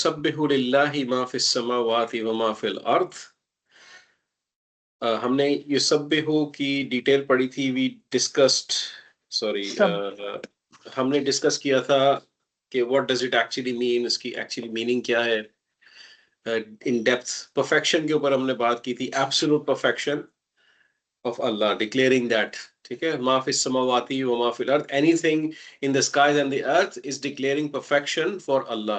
युसब्बिहु लिल्लाहि मा फिस समावाति व मा फिल अर्द। हमने युसब्बिहु की डिटेल पढ़ी थी। वी डिस्कस्ड, सॉरी, हमने डिस्कस किया था कि what does it actually mean, इसकी एक्चुअली मीनिंग क्या है। इन डेप्थ परफेक्शन के ऊपर हमने बात की थी, absolute perfection of Allah, declaring that, ठीक है, मा फिस समावाति व मा फिल अर्थ, anything in the skies and the earth is declaring perfection for Allah.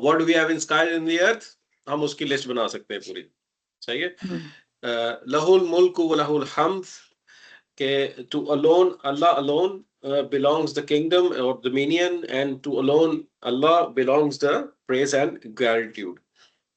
What do we have in skies and the earth? हम उसकी लिस्ट बना सकते हैं पूरी, सही है। लहुल मुल्क व लहुल हम्द, के to alone, Allah alone belongs the kingdom or dominion, and to alone Allah belongs the praise and gratitude.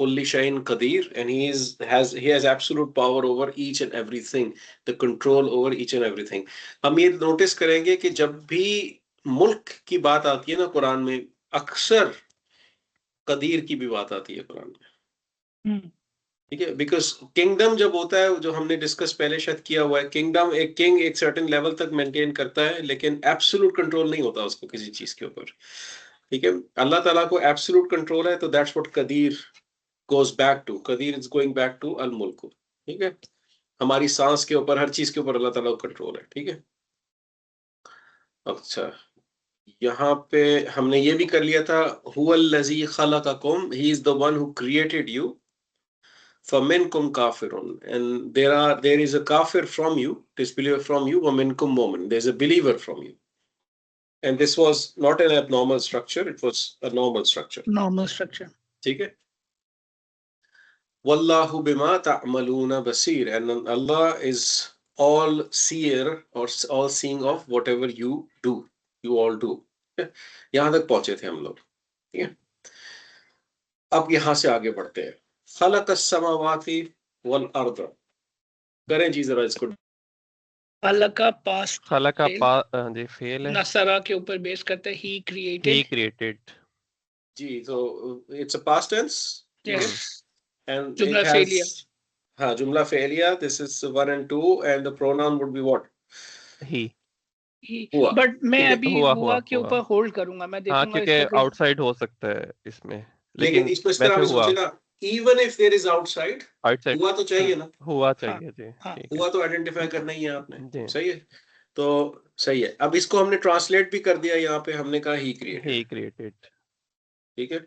kulli shayin qadir, and he has absolute power over each and everything, the control over each and everything. हम ये notice करेंगे कि जब भी मुल्क की बात आती है ना कुरान में, अक्सर कदीर की भी बात आती है कुरान में, ठीक है। बिकॉज किंगडम जब होता है, जो हमने डिस्कस पहले शायद किया हुआ है, किंगडम, एक किंग एक सर्टेन लेवल तक मेंटेन करता है, लेकिन एब्सोल्यूट कंट्रोल नहीं होता उसको किसी चीज के ऊपर, ठीक है। अल्लाह ताला को एब्सोल्यूट कंट्रोल है, तो that's what Qadir goes back to. Qadir is going back to al mulk, ठीक है। हमारी सांस के ऊपर, हर चीज के ऊपर अल्लाह ताला का कंट्रोल है, ठीक है। अच्छा, यहाँ पे हमने ये भी कर लिया था, हुवल लज़ी खलक़कुम, he is the one who created you, फमिनकुम काफिरुन, and there is a kafir from you, disbeliever from you, wa minkum mu'min, there is a believer from you, and this was not an abnormal structure, it was a normal structure, ठीक है। Wallahu bima ta'maluna basir, and Allah is all seer or all seeing of whatever you do, you all do. यहां तक पहुंचे थे हम लोग, ठीक है। अब यहां से आगे बढ़ते हैं। खलक़स समावाति वल अर्द, करें जी जरा इसको। खलका पास्ट, खलका जी फेल है, नसरा के ऊपर बेस करते हैं, ही क्रिएटेड जी, तो it's a past tense, yes, and जुमला it has फेलिया, हाँ, जुमला फेलिया, this is 1 and 2, and the pronoun would be what? ही। हुआ, बट मैं अभी हुआ के ऊपर होल्ड करूंगा, मैं देखूंगा क्योंकि आउटसाइड हो सकता है इसमें, लेकिन इसको इस तरह भी सोचे ना, even if there is outside, हुआ तो चाहिए ना, हुआ चाहिए जी, हुआ तो आइडेंटिफाई करना ही है आपने, सही है। तो सही है। अब इसको हमने ट्रांसलेट भी कर दिया, यहाँ पे हमने कहा ही क्रिएटेड, ठीक है,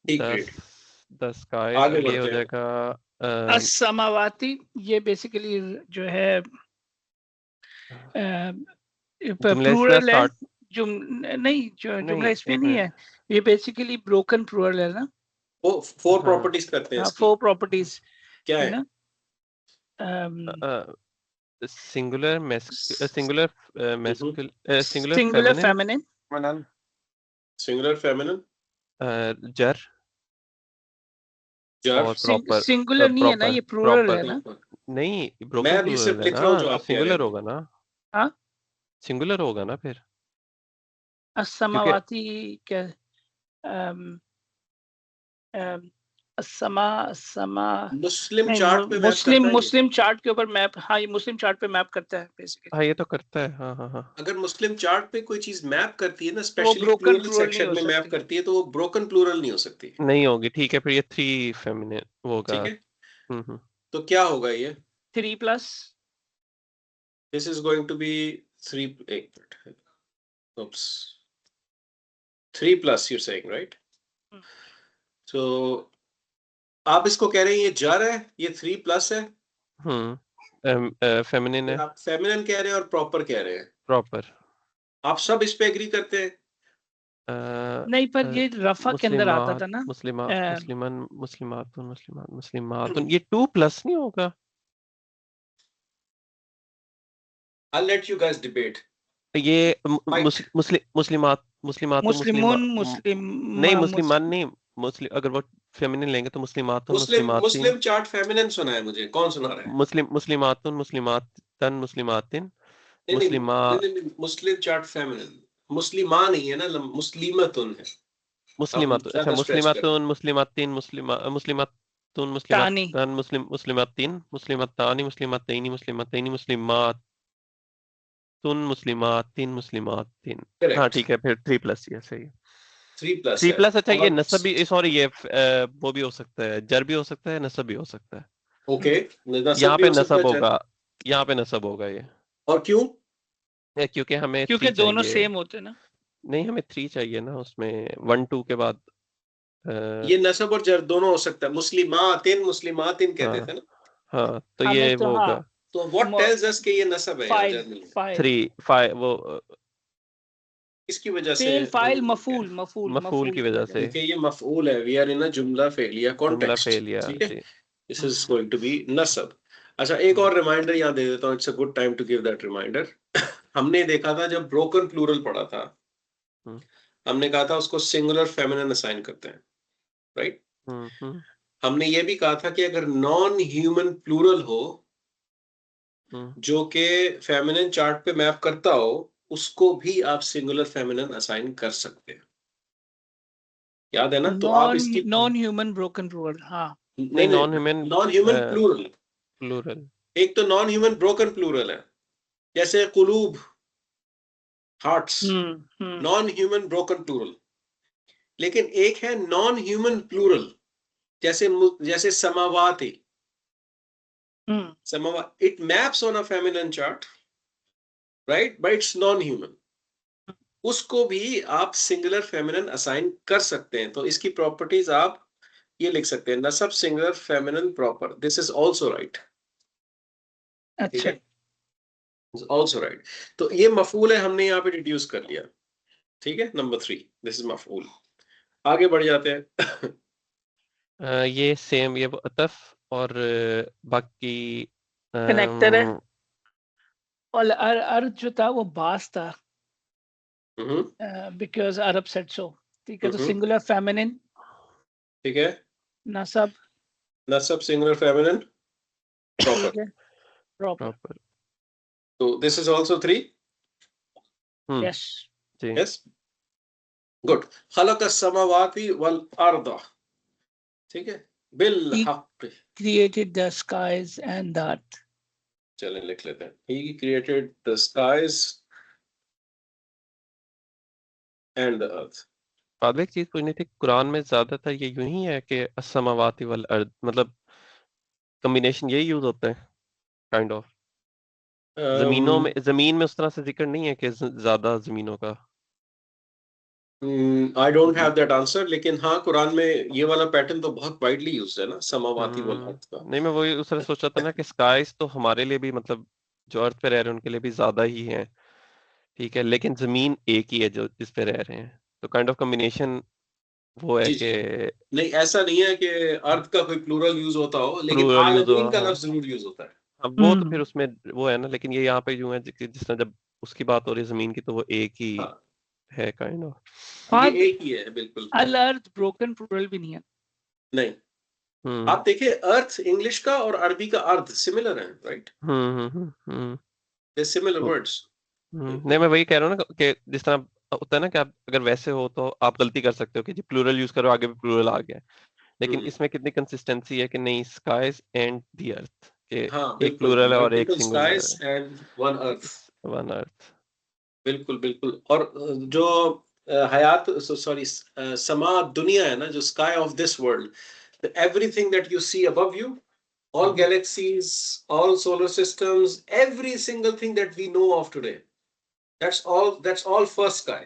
ही क्रिएटेड। द स्काई, आगे ये हो बढ़ते हैं। जाएगा असमावाती, ये बेसिकली जो है प्लूरल है, जुमला इसमें नहीं है, ये बेसिकली ब्रोकन प्लूरल है ना। वो 4 प्रॉपर्टीज करते हैं इसकी। 4 प्रॉपर्टीज क्या है ना? सिंगुलर फेमिनिन, सिंगुलर फेमिनिन, जर और प्रॉपर। सिंगुलर नहीं है ना, ये प्लूरल है ना। नहीं, मैं अभी सिर्फ लिख रहा हूं जो आप कह रहे सिंगुलर हैं। होगा ना। हाँ, सिंगुलर होगा ना फिर। असमावाती क्या, मुस्लिम चार्ट पे मुस्लिम चार्ट के ऊपर मैप, हाँ ये मुस्लिम चार्ट पे मैप करता है बेसिकली। हाँ, ये तो करता है, हाँ। अगर मुस्लिम चार्ट पे कोई चीज मैप करती है ना, स्पेशली प्लूरल सेक्शन में मैप करती है, तो वो ब्रोकन प्लूरल नहीं हो सकती, नहीं होगी, ठीक है। फिर ये 3 फेमिनिन होगा, ठीक है। तो क्या होगा ये 3+, this is going to be 3, 3+ you're saying, right? So आप इसको कह रहे हैं ये जर है, ये 3+ है, फेमिनिन है। आप फेमिनिन कह रहे हैं और प्रॉपर कह रहे हैं। प्रॉपर, आप सब इस पे एग्री करते हैं? नहीं, पर ये रफा के अंदर आता था ना, मुस्लिमान, मुस्लिमातुन, ये 2+ नहीं होगा। I'll let you guys debate. ये मुस्लिमात, मुस्लिमान नहीं, मुस्लिम, अगर वो फेमिनिन लेंगे तो मुस्लिमातुन, मुस्लिम चार्ट फेमिनिन सुना है मुझे, कौन सुना रहा है? मुस्लिमातुन, मुस्लिमातन, मुस्लिमातिन, मुस्लिम चार्ट फेमिनिन, मुस्लिमा नहीं है ना, मुस्लिमतुन है। मुस्लिमातुन, अच्छा, मुस्लिमातुन, मुस्लिमातिन, मुस्लिमातुन, मुस्लिमातन, मुस्लिमातिन, मुस्लिमातानी, मुस्लिमातैनी, मुस्लिमातैनी, मुस्लिमातुन, मुस्लिमातिन, मुस्लिमातिन। हाँ, ठीक है, फिर 3+ ये सही है। 3+ 3+ अच्छा, ये और नसब भी, सॉरी, ये वो भी हो सकता है, जर भी हो सकता है, नसब भी हो सकता है। ओके, नसब यहाँ भी पे हो सकता नसब है होगा, यहाँ पे नसब होगा ये, और क्यों? क्योंकि हमें क्योंकि 3 दोनों चाहिए। सेम होते हैं ना। नहीं, हमें 3 चाहिए ना उसमें, 1 2 के बाद। ये नसब और जर दोनों हो सकता है, मुस्लिमातिन मुस्लिमातिन कहते हाँ थे ना, हाँ, तो हमें ये तो वो हाँ, होगा तो व्हाट टेल्स अस कि ये नसब है, यहाँ फाइल जर नहीं है। फाइल 3 5 वो इसकी वजह से फेल फाइल हम क्या है? मफूल मफूल मफूल की वजह से, क्योंकि ये मफऊल है, वी आर इन अ जुमला फेलिया जुमला कॉन्टेक्स्ट, फेलिया ठीक है, जी। This is going to be नसब। अच्छा, एक और रिमाइंडर यहाँ दे देता हूँ, it's a good time to give that reminder. हमने देखा था जब ब्रोकन प्लूरल पढ़ा था, हम्म हमने कहा था उसको सिंगुलर फेमिनिन असाइन करते हैं, राइट? हम्म हमने ये भी कहा था कि अगर नॉन ह्यूमन प्लूरल हो हम्म जो कि फेमिनिन चार्ट पे मैप करता हो, उसको भी आप सिंगुलर फेमिनिन असाइन कर सकते हैं, याद है ना? तो आप नॉन इसकी नॉन ह्यूमन ब्रोकन प्लूरल, हाँ। नहीं नहीं, नहीं, non human non human plural. Plural. एक तो नॉन ह्यूमन ब्रोकन प्लूरल है, जैसे कुलूब, hearts, hmm. Non human broken plural. लेकिन एक है नॉन ह्यूमन प्लूरल, जैसे जैसे समावाती, हम्म समावा, it maps on a feminine chart, right, but it's non human. उसको भी आप सिंगुलर फेमिनिन असाइन कर सकते हैं। तो इसकी प्रॉपर्टीज आप ये लिख सकते हैं, नसब singular feminine proper, this is also right, ठीक अच्छा। है, ऑल्सो राइट। तो ये मफूल है, हमने यहाँ पे डिड्यूस कर लिया, ठीक है, नंबर 3, दिस इज मफूल। आगे बढ़ जाते हैं। ये सेम, ये वो अतफ और बाकी कनेक्टर है, अम, और अर्थ जो था वो बास था, हम्म बिकॉज अरब सेड सो। ठीक है, तो हम्म, सिंगुलर फेमिनिन, ठीक है, नसब, नसब सिंगुलर फेमिनिन प्रॉपर, ठीक है, प्रॉपर, प्रॉपर। तो दिस इज ऑल्सो 3, यस। जी। Yes, good. खलक अस्समावाति वल अर्द, ठीक है, बिल He हक, created the skies and the earth. चलें लिख लेते हैं, he created the skies and the earth। बाद में एक चीज पूछनी थी, कुरान में ज्यादातर ये यूं ही है कि अस्समावाति वल अर्द, मतलब कॉम्बिनेशन यही यूज होता है, काइंड ऑफ। जमीनों में, जमीन में उस तरह से जिक्र नहीं है कि ज्यादा जमीनों का। I don't have that answer, लेकिन हाँ, कुरान में ये वाला पैटर्न तो बहुत वाइडली यूज्ड है ना, समावाती वल अर्थ का। नहीं, मैं वही उस तरह सोचा था ना कि स्काइज तो हमारे लिए भी, मतलब जो अर्थ पे रह रहे हैं उनके लिए भी ज्यादा ही है, ठीक है, लेकिन जमीन एक ही है जो जिस पे रह रहे हैं, तो काइंड ऑफ कॉम्बिनेशन वो है जी कि जी, नहीं ऐसा नहीं है कि अर्थ का कोई प्लूरल यूज होता हो, लेकिन प्लूरल यूज हो। आलमीन का हाँ लफ्ज जरूर यूज होता है। हाँ, वो तो फिर उसमें वो है ना, लेकिन ये यहाँ पे यूं है जिस तरह जब उसकी बात हो रही है जमीन की, तो वो एक ही हाँ, है काइंड ऑफ। ये हाँ, एक ही है बिल्कुल। अल अर्थ ब्रोकन प्लूरल भी नहीं है। नहीं, हम्म आप देखिए, अर्थ इंग्लिश का और अरबी का अर्थ सिमिलर है, right, hmm. They similar words. नहीं, मैं वही कह रहा हूँ ना कि जिस तरह होता है ना कि आप अगर वैसे हो तो आप गलती कर सकते हो कि जी प्लूरल यूज करो, आगे भी प्लूरल आ गया, लेकिन इसमें कितनी कंसिस्टेंसी है कि नहीं, स्काइज एंड द अर्थ, के हाँ एक बिल्कुल प्लूरल है और एक बिल्कुल, singular skies and one earth, है, वन अर्थ। बिल्कुल बिल्कुल। और जो हयात, सॉरी, समा दुनिया है ना, जो sky of this world, everything that you see above you, all galaxies, all solar systems, every single thing that we know of today, that's all first sky,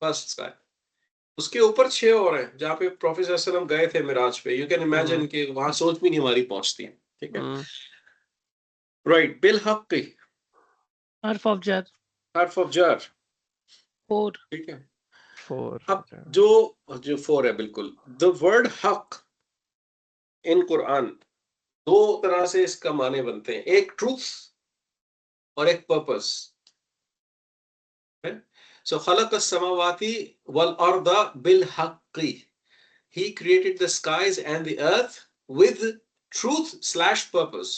first sky। उसके ऊपर 6 और हैं जहाँ पे प्रोफेसर सल्लम गए थे मिराज पे, यू कैन इमेजिन कि वहां सोच भी नहीं हमारी पहुंचती है, ठीक है, राइट, बिल हक, हर्फ ऑफ जर, हर्फ ऑफ जार, फोर, ठीक है। फोर। अब जो जो 4 है, बिल्कुल, द वर्ड हक इन कुरान, दो तरह से इसका माने बनते हैं, एक ट्रूथ और एक पर्पस है। सो खलक as-samawati wal arda bil haqqi, he created the skies and the earth with truth/purpose,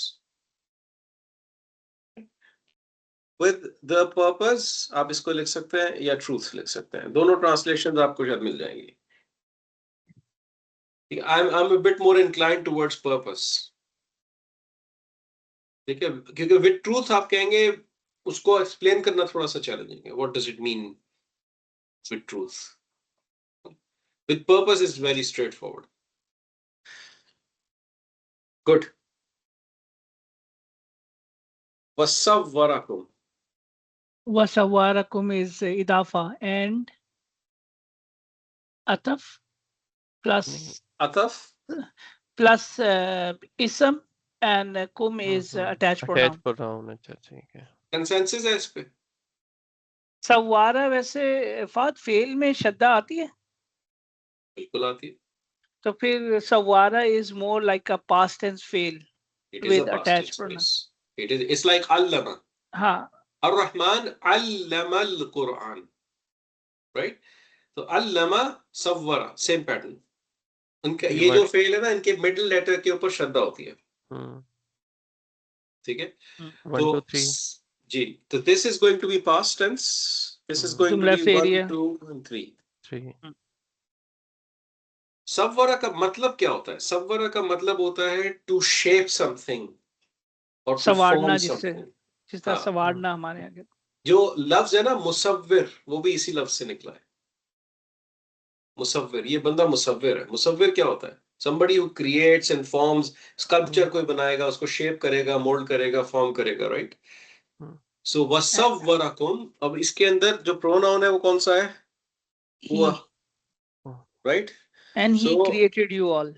with the purpose, आप इसको लिख सकते हैं या truth लिख सकते हैं, दोनों ट्रांसलेशन आपको शायद मिल जाएंगी। I'm a bit more inclined towards purpose, ठीक है, क्योंकि विद ट्रूथ आप कहेंगे उसको एक्सप्लेन करना थोड़ा सा चैलेंजिंग है, what does it mean, with truth. With purpose is very straightforward. Good. Wasawwarakum. Wasawwarakum is idafa and ataf plus ism and kum is attached pronoun. Consensus है इस पे? सवारा वैसे फात फेल में शद्दा आती है? बिल्कुल आती है. तो फिर सवारा is more like a past tense fail with attached pronoun. It's like allama. हाँ. Ar-Rahman allama al-Quran. Right? तो allama sawwara same pattern. उनका ये जो फेल है ना, इनके मिडिल लेटर के ऊपर श्रद्धा होती है. ठीक है? 1 2 3 जी. तो this is going to be past tense. This is going to be 1 2 and 3. सव्वरा का मतलब क्या होता है? सव्वरा का मतलब होता है टू शेप समथिंग और सवारना, जिस तरह सवारना हमारे यहाँ. जो लफ्ज है ना मुसव्विर, वो भी इसी लफ्ज से निकला है. मुसव्विर, ये बंदा मुसव्विर है. मुसव्विर क्या होता है? somebody who creates and forms. Sculpture कोई बनाएगा, उसको शेप करेगा, मोल्ड करेगा, फॉर्म करेगा, राइट? सो वसव्वरकुम. अब इसके अंदर जो प्रोनाउन है वो कौन सा है? हुआ, right? And he created you all.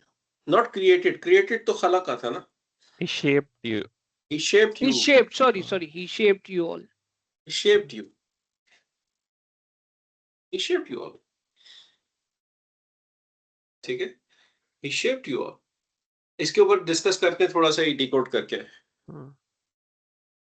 Not created. Created तो खलका था ना? He shaped you. He shaped you. He shaped. Sorry. He shaped you all. He shaped you. He shaped you all. ठीक है? He shaped you all. इसके ऊपर discuss करते हैं थोड़ा सा ही डिकोड करके.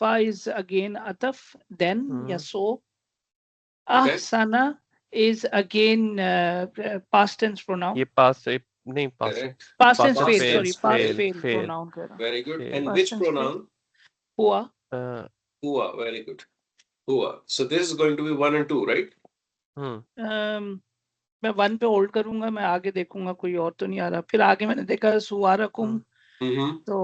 Fa is again ataf. Then ya so. Ahsana is again past tense pronoun. ये past नहीं past tense fail. Sorry, past fail pronoun. Very good. And which pronoun? Hua. Hua. Very good. Hua. So this is going to be 1 and 2, right? मैं 1 पे hold करूंगा. मैं आगे देखूंगा कोई और तो नहीं आ रहा. फिर आगे मैंने देखा सुवारकुम, तो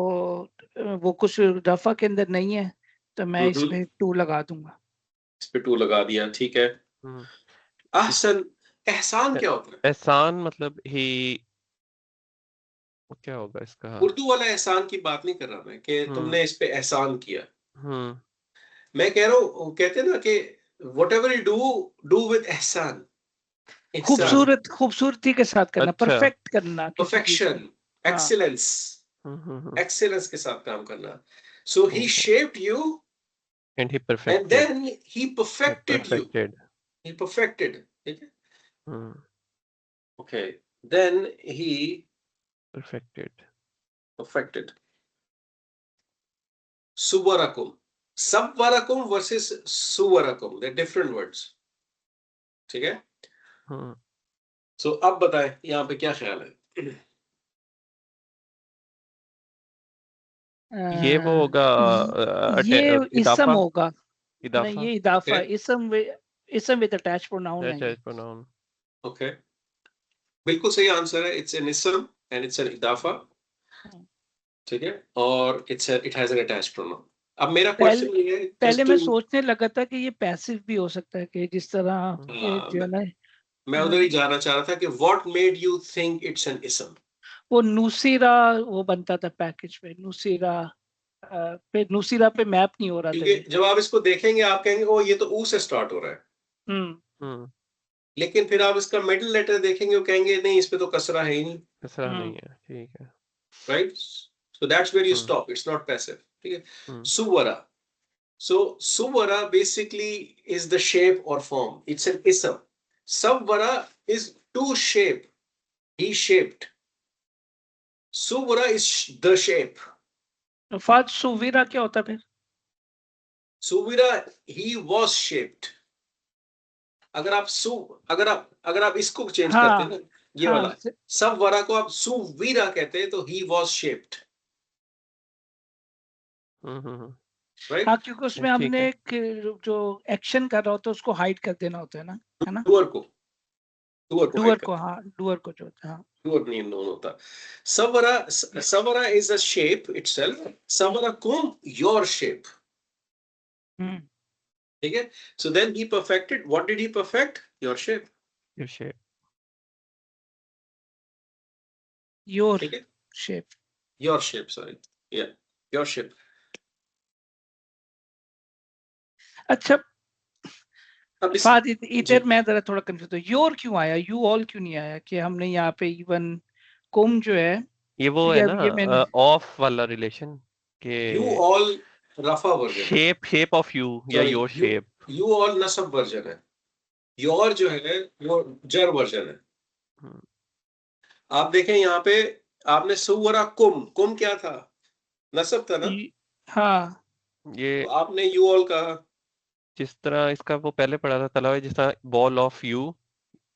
वो कुछ रफा के अंदर नहीं है, तो मैं इसमें 2 लगा दूंगा. इस पे 2 लगा दिया. ठीक है. अहसन. एहसान क्या होता है? एहसान मतलब ही क्या होगा इसका? उर्दू वाला एहसान की बात नहीं कर रहा मैं कि तुमने इस पे एहसान किया. मैं कह रहा हूँ, कहते हैं ना कि whatever you do with एहसान. खूबसूरती के साथ करना. परफेक्ट करना. परफेक्शन. एक्सीलेंस. एक्सीलेंस के साथ काम करना. So he shaped you and he perfected. And then he perfected you. He perfected. Okay. Then he perfected. Suwarakum. Sabwarakum versus suwarakum. They're different words. ठीक है? So अब बताएं यहाँ पे क्या ख्याल है? ये वो होगा, ये इसम होगा. नहीं, ये इदाफा. इसम with attached pronoun. Attached pronoun. Okay. बिल्कुल सही आंसर है. It's an ism and it's an इदाफा. ठीक है? और it has an attached pronoun. अब मेरा क्वेश्चन ये है, पहले मैं सोचने लगा था कि ये पैसिव भी हो सकता है, कि जिस तरह जो है, मैं उधर ही जाना चाह रहा था कि what made you think it's an ism? वो नुसीरा वो बनता था पैकेज पे. नुसीरा पे मैप नहीं हो रहा था. जब आप इसको देखेंगे आप कहेंगे ओ ये तो ऊ से स्टार्ट हो रहा है. लेकिन फिर आप इसका मिडिल लेटर देखेंगे वो कहेंगे नहीं, इस पे तो कसरा है ही नहीं. कसरा नहीं है. ठीक है. Right? So that's where you stop. It's not passive. ठीक है? सुवरा. So suwara basically is the shape or form. It's an ism. Savvara is to shape. He shaped. Suwara is the shape. Fahd Suvira क्या होता है फिर? Suvira he was shaped. अगर आप इसको चेंज करते हैं ना, ये वाला सवरा को आप सुवीरा कहते हैं, तो he was shaped. Right? हाँ, क्योंकि उसमें हमने जो एक्शन कर रहा होता है उसको हाइड कर देना होता है ना, है ना? डूअर को हाँ, डूअर को जो होता है. हाँ, डूअर नहीं नोन होता. Savara is a shape itself. Savarakum your shape. ठीक है. So then he perfected. What did he perfect? Your shape. Your shape. Your ठीक है. shape. Your shape. Sorry. Yeah. Your shape. अच्छा फाद इधर जी. मैं जरा थोड़ा कंफ्यूज हूँ. योर क्यों आया, यू ऑल क्यों नहीं आया? कि हमने यहाँ पे इवन कुम जो है ये वो तो है ये मैंने ना ऑफ वाला रिलेशन के You all Rafa version. Shape of you या Sorry. Your shape. You all nasab version है. Your जो है वो jar version है. आप देखें यहाँ पे आपने सुवरा कुम क्या था? नसब था ना. हाँ ये तो आपने you all कहा. जिस तरह इसका वो पहले पढ़ा था तलाव, जिस तरह बॉल ऑफ यू,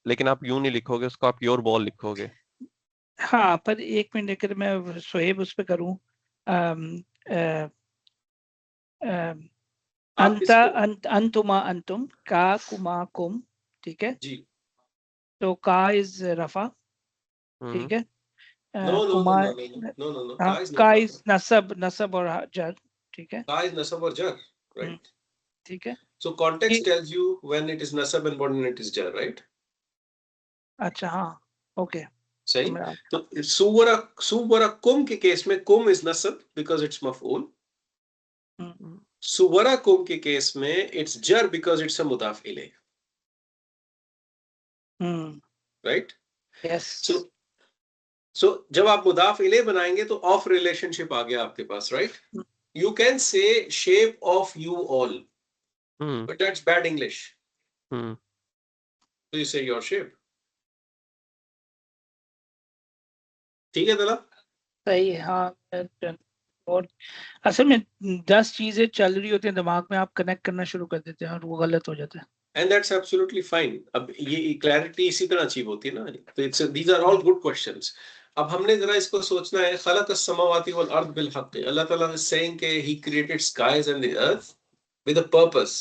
लेकिन आप यू नहीं लिखोगे उसको, आप योर बॉल लिखोगे. हाँ पर एक मिनट अगर मैं सोहेब उस पे करूँ अंता अंतुमा अंतुम का कुमा कुम. ठीक है जी. तो का इज रफा. ठीक है. कुमा No. का इज नसब और जर. ठीक है. Ka is nasab or jar, right? ठीक है. So context tells you when it is nasab and when it is jar, right? अच्छा हाँ ओके. सही. तो सुवरा कुम के केस में कुम इज नसब बिकॉज इट्स मफऊल. सुवरा कुम के केस में इट्स जर बिकॉज इट्स अ मुदाफ इले. राइट. यस. सो जब आप मुदाफ इले बनाएंगे तो ऑफ रिलेशनशिप आ गया आपके पास, right. You can say shape of you all, but that's bad English. So you say your shape. ठीक है तला. सही है. हाँ और असल में 10 चीजें चल रही होती हैं दिमाग में, आप कनेक्ट करना शुरू कर देते हैं और वो गलत हो जाता है. And that's absolutely fine. अब ये clarity इसी तरह अचीव होती है ना. तो these are all good questions. अब हमने जरा इसको सोचना है. खलक as-samawati wal ard bil haqq. Allah Ta'ala is saying that He created skies and the earth with a purpose.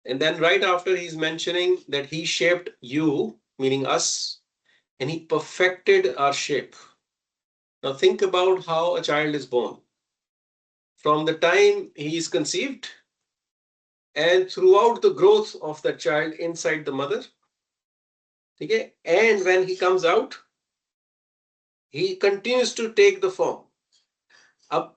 And then right after He's mentioning that He shaped you, meaning us, and He perfected our shape. Now think about how a child is born. From the time he is conceived and throughout the growth of that child inside the mother. Okay? And when he comes out, he continues to take the form. अब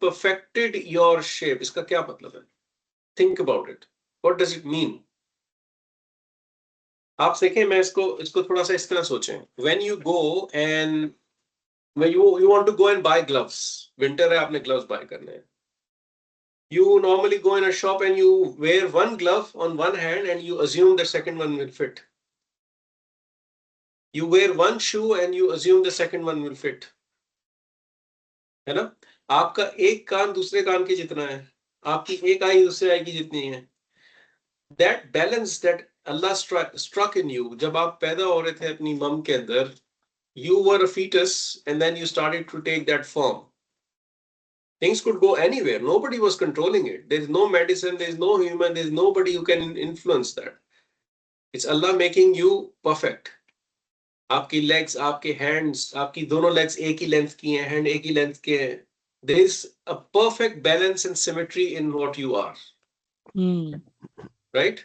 perfected your shape. इसका क्या मतलब है? Think about it. What does it mean? आप देखें, मैं इसको थोड़ा सा इस तरह सोचें. When you go and when you want to go and buy gloves, winter है, आपने gloves buy करने हैं. You normally go in a shop and you wear one glove on one hand and you assume the second one will fit. You wear one shoe and you assume the second one will fit. है ना? आपका एक कान दूसरे कान के जितना है, आपकी एक आई दूसरे आई की जितनी है. That balance that Allah struck in you, जब आप पैदा हो रहे थे अपनी मम के अंदर, you were a fetus and then you started to take that form. Things could go anywhere. Nobody was controlling it. There's no medicine, there's no human, there's nobody who can influence that. It's Allah making you perfect. आपकी legs, आपके hands, आपकी दोनों legs एक ही length की हैं, hand एक ही length के हैं. There is a perfect balance and symmetry in what you are. Right?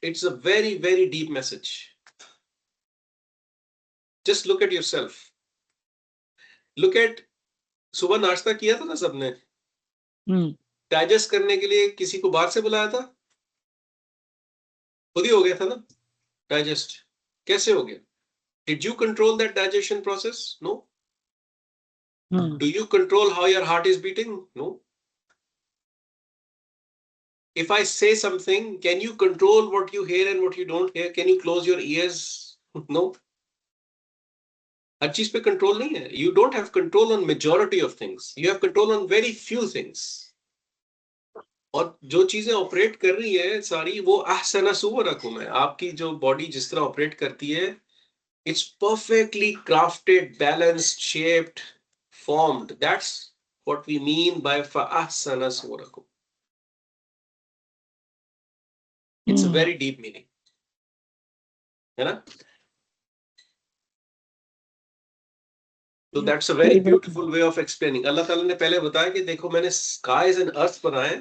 it's a very, very deep message. Just look at yourself. Look at, सुबह नाश्ता किया था ना सबने? डाइजेस्ट करने के लिए किसी को बाहर से बुलाया था? खुद ही हो गया था ना डाइजेस्ट. कैसे हो गया? Did you control that digestion process? No. Do you control how your heart is beating? No. If I say something, can you control what you hear and what you don't hear? Can you close your ears? No. हर चीज पे control नहीं है. You don't have control on majority of things. You have control on very few things. और जो चीजें operate कर रही है सारी, वो अहसना सुवरकुम है. आपकी जो बॉडी जिस तरह ऑपरेट करती है, it's perfectly crafted, balanced, shaped, formed. That's what we mean by fa'ahsana surakum. It's a very deep meaning. है ना? So that's a very beautiful way of explaining. अल्लाह ताला ने पहले बताया कि देखो मैंने skies and earth बनाए,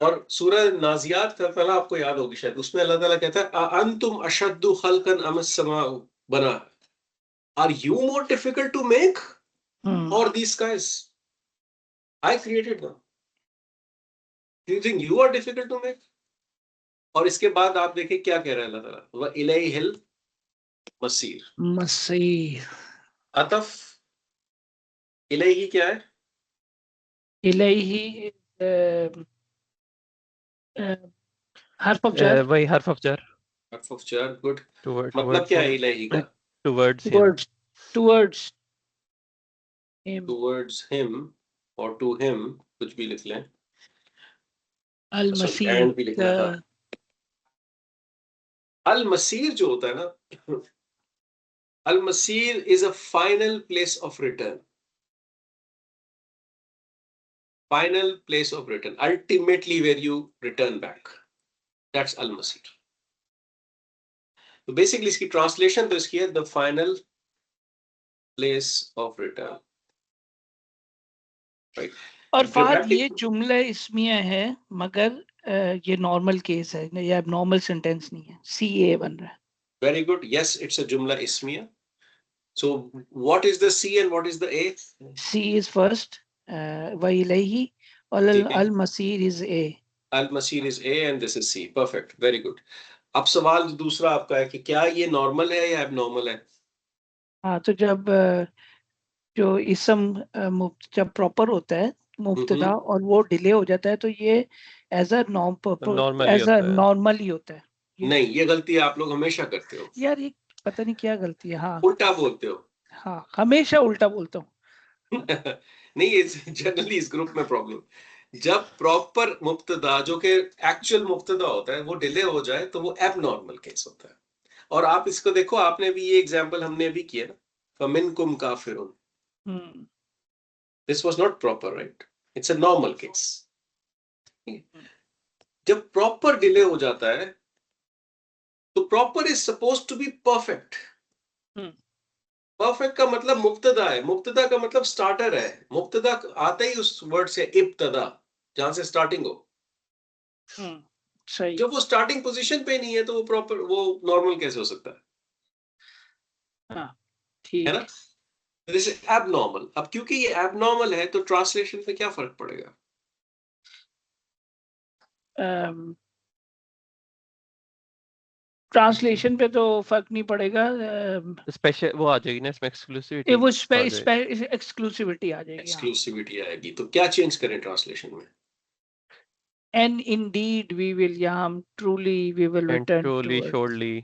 और सूरह नाजियात का पहला आपको याद होगी शायद, उसमें अल्लाह ताला कहता है अंतुम अशद्दु खल्कन अम अस्समाउ बना, are you more difficult to make or these skies? I created them. Do you think you are difficult to make? और इसके बाद आप देखिए क्या कह रहा है अल्लाह ताला, व इलैहिल मसीर। मसीर, अतफ इलैहि क्या है? इलैहि हर्फ ऑफ जार, वही हर्फ ऑफ जार। हर्फ ऑफ जार, गुड। टुवर्ड्स, मतलब क्या है इलैहि का? टुवर्ड्स हिम और टू हिम, कुछ भी लिख लें। अल मसीह, एंड भी लिखना था। अल मसीर जो होता है ना, अल मसीर is a final place of return, final place of return, ultimately where you return back, that's अल मसीर। तो बेसिकली इसकी ट्रांसलेशन तो इसकी है the final place of return, right. और फाद ये जुमला इस्मिया है, मगर ये नॉर्मल केस है, ये एबनॉर्मल सेंटेंस नहीं है, CA बन रहा है। Very good. Yes, it's a jumla ismiya. So what is the C and what is the A? C is first, wa ilayhi, al masir is A. Al masir is A and this is C. Perfect. Very good. अब सवाल दूसरा आपका है कि क्या ये normal है या एबनॉर्मल है? हाँ, तो जब जो इसम जब प्रॉपर होता है मुब्तदा और वो डिले हो जाता है, तो ये एज अ नॉर्मल ही होता है। नहीं, ये गलती आप लोग हमेशा करते हो यार, ये पता नहीं क्या गलती है। हाँ, उल्टा बोलते हो। हाँ, हमेशा उल्टा बोलता हूँ। नहीं, ये जनरली इस ग्रुप में प्रॉब्लम, जब प्रॉपर मुब्तदा जो कि एक्चुअल मुब्तदा होता है वो डिले हो जाए तो वो एबनॉर्मल केस होता है। और आप इसको देखो, आपने भी ये एग्जांपल हमने भी किया ना, फमिनकुम काफिरुन, this was not proper, right? It's a normal case. जब प्रॉपर डिले हो जाता है तो proper is supposed to be perfect. Perfect का मतलब मुब्तदा है, मुब्तदा का मतलब स्टार्टर है, मुब्तदा आता ही उस वर्ड से इब्तदा, जहां से स्टार्टिंग हो। सही। जब वो स्टार्टिंग पोजीशन पे नहीं है तो वो प्रॉपर, वो नॉर्मल कैसे हो सकता है? हाँ, ठीक है ना? This is abnormal. अब क्योंकि ये एबनॉर्मल है तो ट्रांसलेशन पे क्या फर्क पड़ेगा? ट्रांसलेशन पे तो फर्क नहीं पड़ेगा। स्पेशल वो आ जाएगी ना इसमें, एक्सक्लूसिविटी, वो एक्सक्लूसिविटी आ जाएगी। एक्सक्लूसिविटी आएगी, तो क्या चेंज करें ट्रांसलेशन में? And indeed we will, yeah, truly we will return to truly, surely.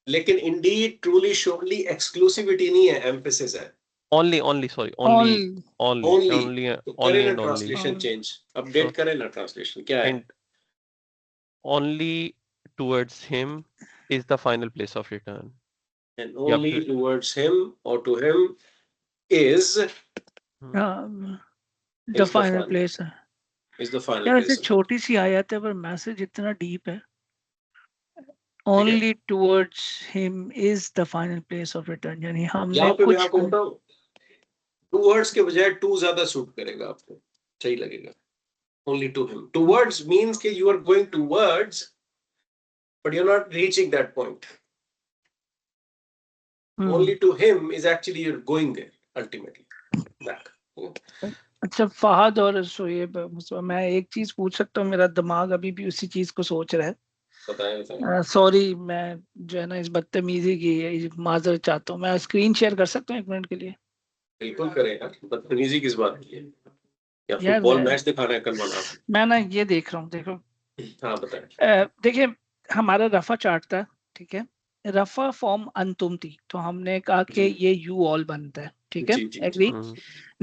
लेकिन indeed, truly, surely एक्सक्लूसिविटी नहीं है, एम्फेसिस है। only तो करें ना ट्रांसलेशन चेंज, अपडेट करें ना ट्रांसलेशन, क्या है? only towards him is the final place of return, and only towards him or to him is the final place is the final यार। place। ऐसे छोटी सी आयत है पर मैसेज इतना डीप है। only towards him is the final place of return, यानी हमने कुछ towards के बजाय to ज्यादा सूट करेगा, आपको सही लगेगा। only to him, towards means कि you are going towards but you're not reaching that point. only to him is actually you're going there ultimately back. अच्छा फहद और शोएब, मैं एक चीज पूछ सकता हूँ? मेरा दिमाग अभी भी उसी चीज को सोच रहा है। बताएं। सॉरी, मैं जो है ना इस बदतमीजी की माजरत चाहता हूँ। मैं स्क्रीन शेयर कर सकता हूँ 1 मिनट के लिए? बिल्कुल करें यार, बदतमीजी किस बात की है? या फुटबॉल मैच दिखा रहे हैं कल वाला? मैं ना ये देख रहा हूँ, देखो। हाँ बताएं। देखिए, हमारा रफा चार्ट था, ठीक है? रफा फॉर्म अंतुम थी, तो हमने कहा कि ये यू ऑल बनता है, ठीक है? एग्री।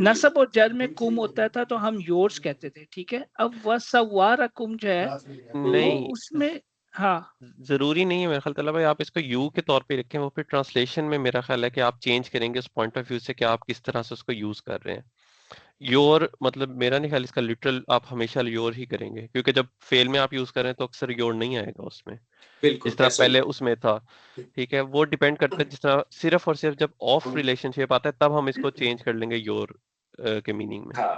नसब और जर में कुम होता था तो हम योर्स कहते थे, ठीक है? अब वह सवार कुम जो है नहीं, उसमें हाँ जरूरी नहीं है मेरा ख्याल तला भाई, आप इसको यू के तौर पे रखें, वो फिर ट्रांसलेशन में मेरा ख्याल है कि आप चेंज करेंगे उस पॉइंट ऑफ व्यू से कि आप किस तरह से उसको यूज कर रहे हैं। योर मतलब मेरा नहीं ख्याल इसका लिटरल आप हमेशा योर ही करेंगे, क्योंकि जब फेल में आप यूज करें तो अक्सर योर नहीं आएगा उसमें, बिल्कुल जिस तरह ऐसा ही पहले उसमें था। ठीक है, वो डिपेंड करता है, जिस तरह सिर्फ और सिर्फ जब ऑफ रिलेशनशिप आता है तब हम इसको चेंज कर लेंगे योर के मीनिंग में। हाँ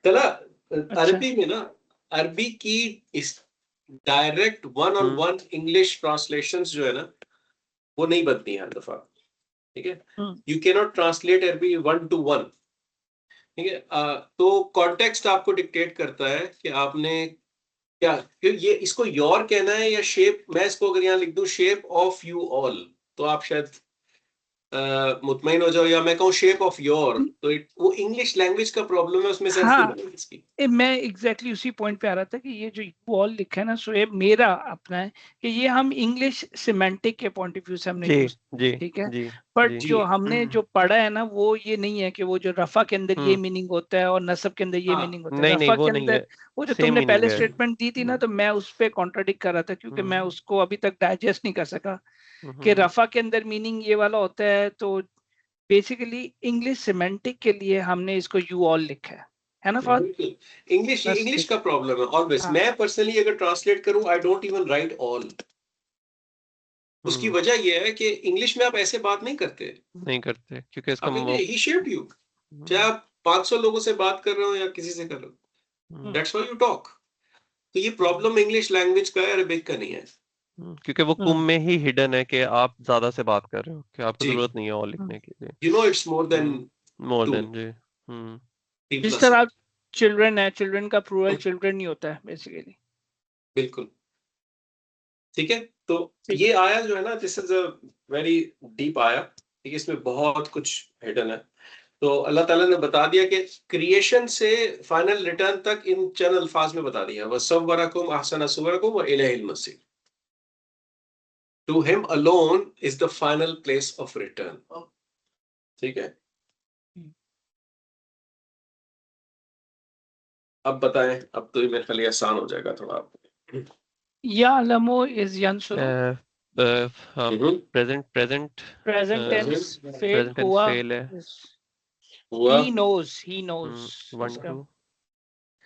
तला अच्छा अरबी में ना, अरबी की इस direct one on one English translations जो है ना वो नहीं बनती हैं हर दफा, ठीक है। यू कैन नॉट ट्रांसलेट अरबी वन टू वन, ठीक है। तो कॉन्टेक्स्ट आपको डिक्टेट करता है कि आपने क्या, ये इसको योर कहना है या शेप। मैं इसको अगर यहाँ लिख दूं शेप ऑफ यू ऑल, तो आप शायद मुतमईन हो जाओ, या मैं कहूँ शेप ऑफ योर, तो वो इंग्लिश लैंग्वेज का प्रॉब्लम है, उसमें सेंस नहीं बनेगी इसकी। मैं एग्जैक्टली उसी पॉइंट पे आ रहा था कि ये जो यू ऑल लिखा है ना, सो ये मेरा अपना है कि ये हम इंग्लिश सिमेंटिक के पॉइंट ऑफ व्यू से हमने यूज, ठीक है। बट जो हमने जो पढ़ा है ना वो ये नहीं है कि वो जो रफा के अंदर ये मीनिंग होता है और नसब के अंदर ये मीनिंग होता है। रफा के अंदर वो जो तुमने पहले स्टेटमेंट दी थी ना, तो मैं उस पर कॉन्ट्राडिक्ट कर रहा था, क्योंकि मैं उसको अभी तक डाइजेस्ट नहीं कर सका कि रफा के अंदर मीनिंग ये वाला होता है। तो बेसिकली इंग्लिश सिमेंटिक के लिए हमने इसको यू ऑल लिखा है ना फाद? इंग्लिश का प्रॉब्लम है ऑलवेज। मैं पर्सनली अगर ट्रांसलेट करूं, I don't even right all. उसकी वजह यह है कि इंग्लिश में आप ऐसे बात नहीं करते क्योंकि इसका ही शेप्ड यू। चाहे आप 500 लोगों से बात कर रहे हो या किसी से कर रहे हो, दैट्स व्हाई यू टॉक। तो ये प्रॉब्लम इंग्लिश लैंग्वेज का है, अरबिक का नहीं है। क्योंकि वो कुम में ही हिडन है कि आप ज्यादा से बात कर रहे हो, कि आपको जरूरत नहीं है और लिखने के लिए। You know it's more than जी। जिस तरह आप चिल्ड्रन है, चिल्ड्रन का प्लूरल चिल्ड्रन ही होता है बेसिकली। बिल्कुल ठीक है। तो ये आया जो है ना, this is a very deep आया, ठीक है। इसमें बहुत कुछ हिडन है। तो अल्लाह ताला ने बता दिया कि क्रिएशन से फाइनल रिटर्न तक इन चंद अल्फाज में बता दिया, वसव्वरकुम अहसन सुवरकुम व इलैहिल मसीह। To him alone is the final place of return, ठीक है। अब बताएं, अब तो ये मेरे लिए आसान हो जाएगा थोड़ा आपको। यालमो इज यंसुरु, प्रेजेंट टेंस फेल हुआ है। He knows. One, two.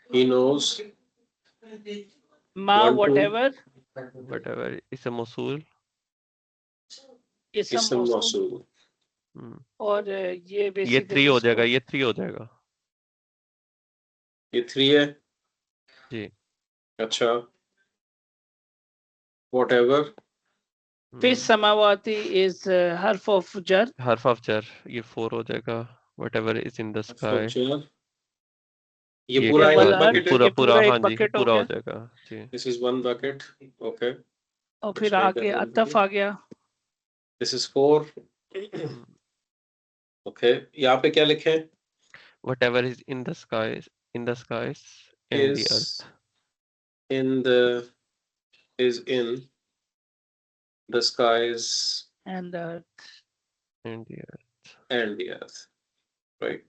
He knows. Ma whatever. Is a मौसूल। इसम मौसूल। और ये थ्री हो जाएगा, ये थ्री हो जाएगा। ये थ्री है जी। अच्छा, whatever. फिर समावाती इज हर्फ ऑफ जर, ये फोर हो जाएगा। whatever is in the sky, ये पूरा एक बकेट है, पूरा एक हाँ जी, बकेट पूरा हो जाएगा जी। This is one bucket, okay. और फिर आगे अतफ आ गया, दिस इज फोर, ओके। यहाँ पे क्या लिखे? whatever is in the skies, in the earth, in the skies and the earth, right।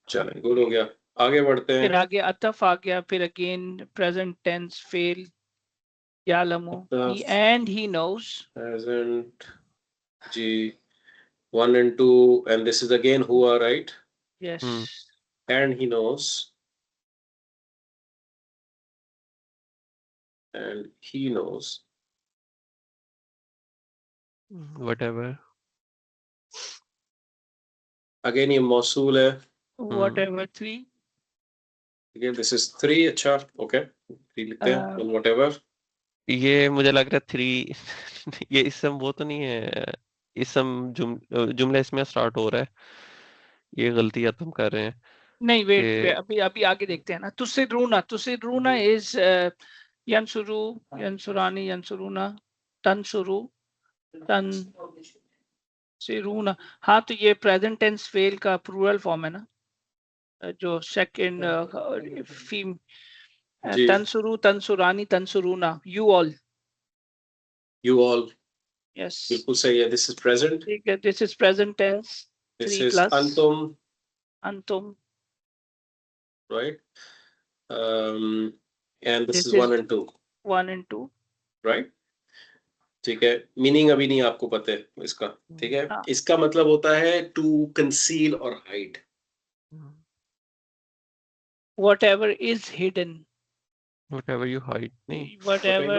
चलें, गुड हो गया, आगे बढ़ते हैं। फिर आगे अतफ आ गया, फिर अगेन प्रेजेंट टेंस फेल यालमो, and he knows, present जी 1 and 2, and this is again हुआ, right? yes. And he knows, whatever, again ये मौसूल है, whatever 3, again this is 3, अच्छा ओके 3 लिखते हैं, and whatever। ये मुझे लग रहा है थ्री ये इसम वो तो नहीं है, इसम जुमला इसमें स्टार्ट हो रहा है, ये गलती है तुम कर रहे हैं। नहीं वेट, अभी आगे देखते हैं ना। तुझसे रूना इज यंसुरु, यंसुरानी, यंसुरुना, तंसुरु, तन से रूना। हाँ, तो ये प्रेजेंट टेंस फेल का प्लूरल फॉर्म है ना, जो सेकंड फीम, तंसुरु, तंसुरानी, तंसुरुना, यू ऑल, यस बिल्कुल सही है। दिस इज प्रेजेंट, ठीक है। This is present tense, this is अंतुम, right, and this is 1 and 2, right। ठीक है, मीनिंग अभी नहीं आपको पता है इसका, ठीक है। इसका मतलब होता है टू कंसील और hide, whatever is hidden, whatever you hide, नहीं, whatever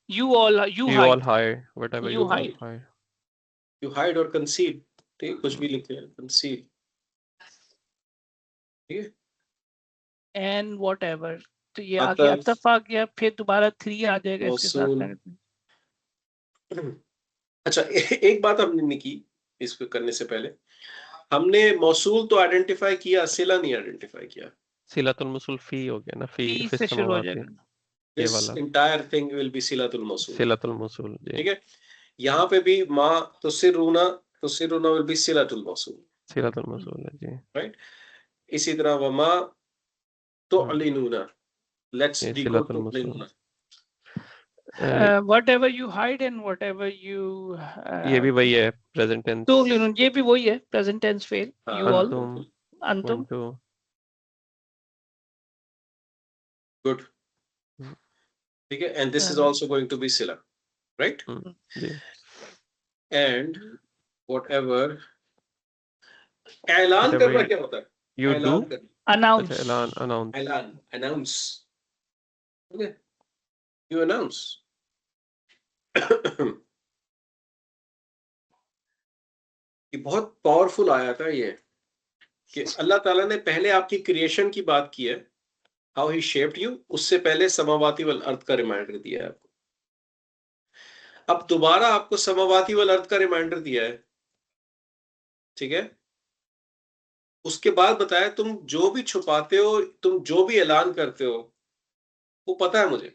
you all all hide, whatever you you hide. hide, you hide or conceal, ठीक है, कुछ भी लिखे हैं, conceal, ठीक है, and whatever, तो ये आगे अतफ आ गया, फिर दोबारा 3 आ जाएगा इसके साथ। अच्छा, एक बात हमने नहीं की इसको करने से पहले, हमने मौसूल तो आइडेंटिफाई किया, सिला नहीं आइडेंटिफाई किया। सिलातुल मौसूल फी हो गया ना, फी से शुरू हो जाएगा, ये वाला entire thing will be सिलातुल मौसूल, सिलातुल मौसूल, ठीक है। यहाँ पे भी मा तो सिरुना will be सिलातुल मौसूल, सिलातुल मौसूल है जी, राइट। इसी तरह वमा तो अलिनूना, लेट्स डिकोड तो अलिनूना, whatever you hide and whatever you ये भी वही है प्रेजेंट टेंस, तो ये भी वही है प्रेजेंट टेंस फेल, you all, अंतुम, गुड, ठीक है, and this is also going to be sila, right? and whatever, ऐलान करना क्या होता है? You do announce, announce, okay, you announce. ये बहुत पावरफुल आया था ये, कि अल्लाह ताला ने पहले आपकी क्रिएशन की बात की है, हाउ ही शेप्ड यू, उससे पहले समावाती वल अर्थ का रिमाइंडर दिया है आपको। अब दोबारा आपको समावाती वल अर्थ का रिमाइंडर दिया है, ठीक है। उसके बाद बताया तुम जो भी छुपाते हो, तुम जो भी ऐलान करते हो, वो पता है मुझे।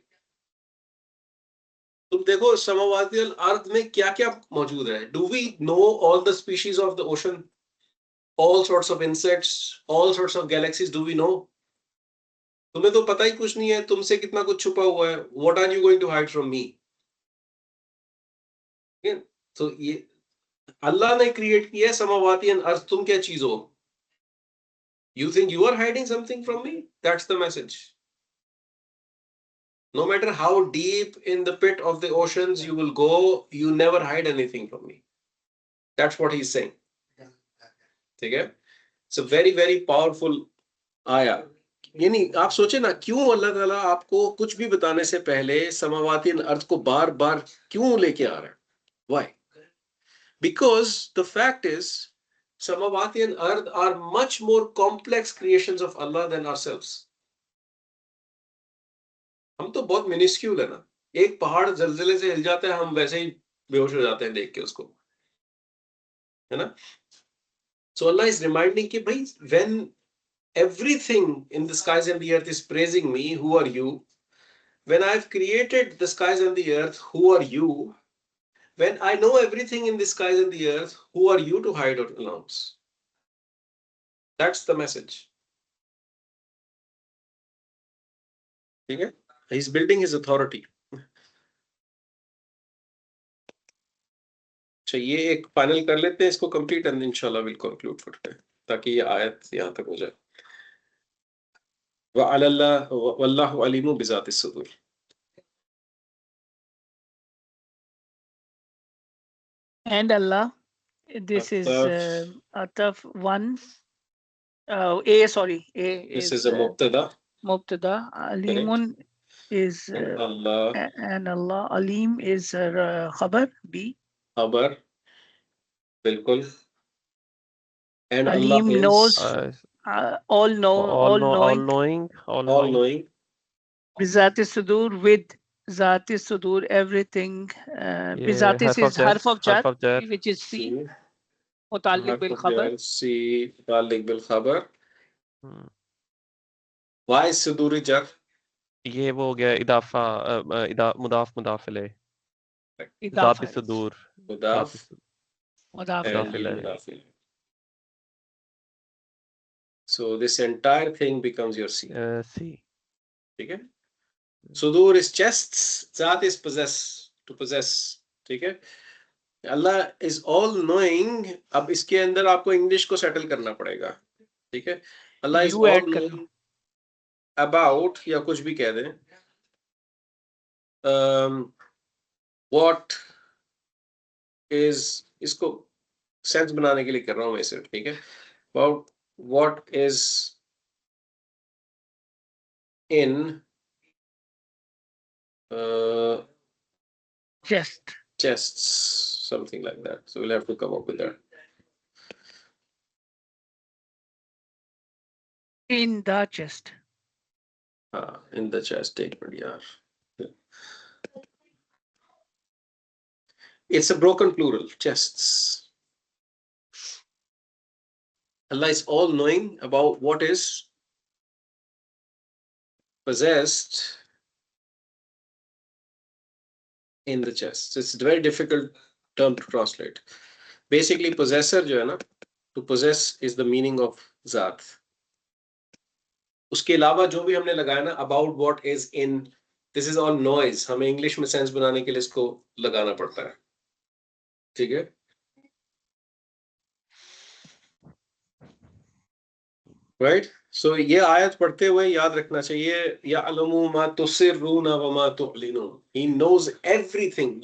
तुम देखो समावाती वल अर्थ में क्या क्या मौजूद है। Do we know all the species of the ocean, all sorts of insects, all sorts of galaxies, do we know? तुम्हें तो पता ही कुछ नहीं है, तुमसे कितना कुछ छुपा हुआ है। What are you going to hide from me? तो ये अल्लाह ने क्रिएट किया है समावाती एंड अर्थ, तुम क्या चीज हो? You think you are hiding something from me? That's the message. No matter how deep in the pit of the oceans you will go, you never hide anything from me. That's what he's saying. ठीक है? It's a very very powerful आया। यानी आप सोचे ना, क्यों अल्लाह ताला आपको कुछ भी बताने से पहले समावाती अर्थ को बार बार क्यों लेके आ रहा है? Why? Because the fact is, samavati and earth are much more complex creations of Allah than ourselves. हम तो बहुत मिनिस्क्यूल है ना, एक पहाड़ जलजले से हिल जाता है, हम वैसे ही बेहोश हो जाते हैं देख के उसको, है ना। So Allah is reminding कि भाई, when everything in the skies and the earth is praising me, who are you? When I've created the skies and the earth, who are you? When I know everything in the skies and the earth, who are you to hide or announce? That's the message. ठीक है? He's building his authority. अच्छा, ये एक final कर लेते हैं इसको complete, and इंशाल्लाह विल कंक्लूड फॉर टुडे, ताकि ये आयत यहाँ तक हो जाए। वल्लाहु अलीमु बिज़ातिस सुदूर। And Allah, this is Ataf 1. A, sorry, A this is a mubtada. Mubtada. Alimun is Allah, and Allah. Alim is khabar, B. Khabar, बिल्कुल। And Alim Allah knows, all knowing. Bizati Sudur, with Zati Sudur, everything. Bizati is harf of jar, which is C. Mutaliq bil khabar. C, mutaliq bil khabar. Why is Suduri jar? ये वो हो गया इदाफा, मुदाफ मुदाफ इले, ज़ात सुदूर, मुदाफ इले। So this entire thing becomes your C. ठीक है? Sudur is chests, Zat is to possess. ठीक है? Allah is all knowing. अब इसके अंदर आपको इंग्लिश को सेटल करना पड़ेगा, ठीक है? Allah is all knowing about, या कुछ भी कह दें, what is, इसको सेंस बनाने के लिए कर रहा हूं मैं सिर्फ, ठीक है? About what is in chests, something like that. So we'll have to come up with that. In the chest. In the chest statement, yeah. It's a broken plural, chests. Allah is all knowing about what is possessed in the chest. It's a very difficult term to translate. Basically, possessor जो है ना, to possess is the meaning of ज़ात. उसके अलावा जो भी हमने लगाया ना, about what is in, this is all noise. हमें इंग्लिश में सेंस बनाने के लिए इसको लगाना पड़ता है. ठीक है? Right? So ये आयत पढ़ते हुए याद रखना चाहिए, या अलमु मा तुसिर्रूना व मा तुअलिनून. He knows everything.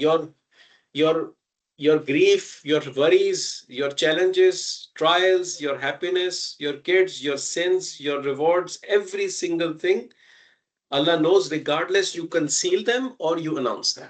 Your grief, your worries, your challenges, trials, your happiness, your kids, your sins, your rewards, every single thing, Allah knows, regardless you conceal them or you announce them.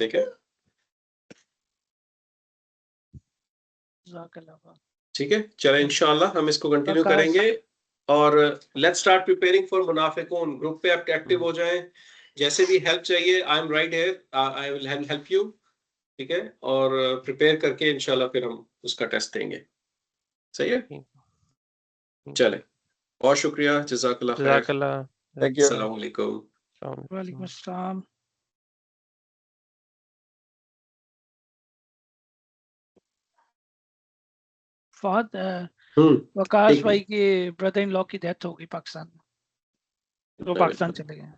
ठीक है? ठीक है, चलो इंशाल्लाह हम इसको continue करेंगे. और लेट्स स्टार्ट प्रिपेयरिंग फॉर मुनाफिकून. ग्रुप पे आप एक्टिव हो जाएं. जैसे भी हेल्प चाहिए, I am right here, I will help you. ठीक है, और प्रिपेयर करके इंशाल्लाह फिर हम उसका टेस्ट देंगे. सही है? चले, बहुत शुक्रिया. जज़ाकल्लाह खैर. Thank you. अस्सलाम वालेकुम. वालेकुम अस्सलाम. फहद, वकाश भाई के ब्रदर इन लॉ की डेथ हो गई पाकिस्तान में. तो पाकिस्तान चले गए.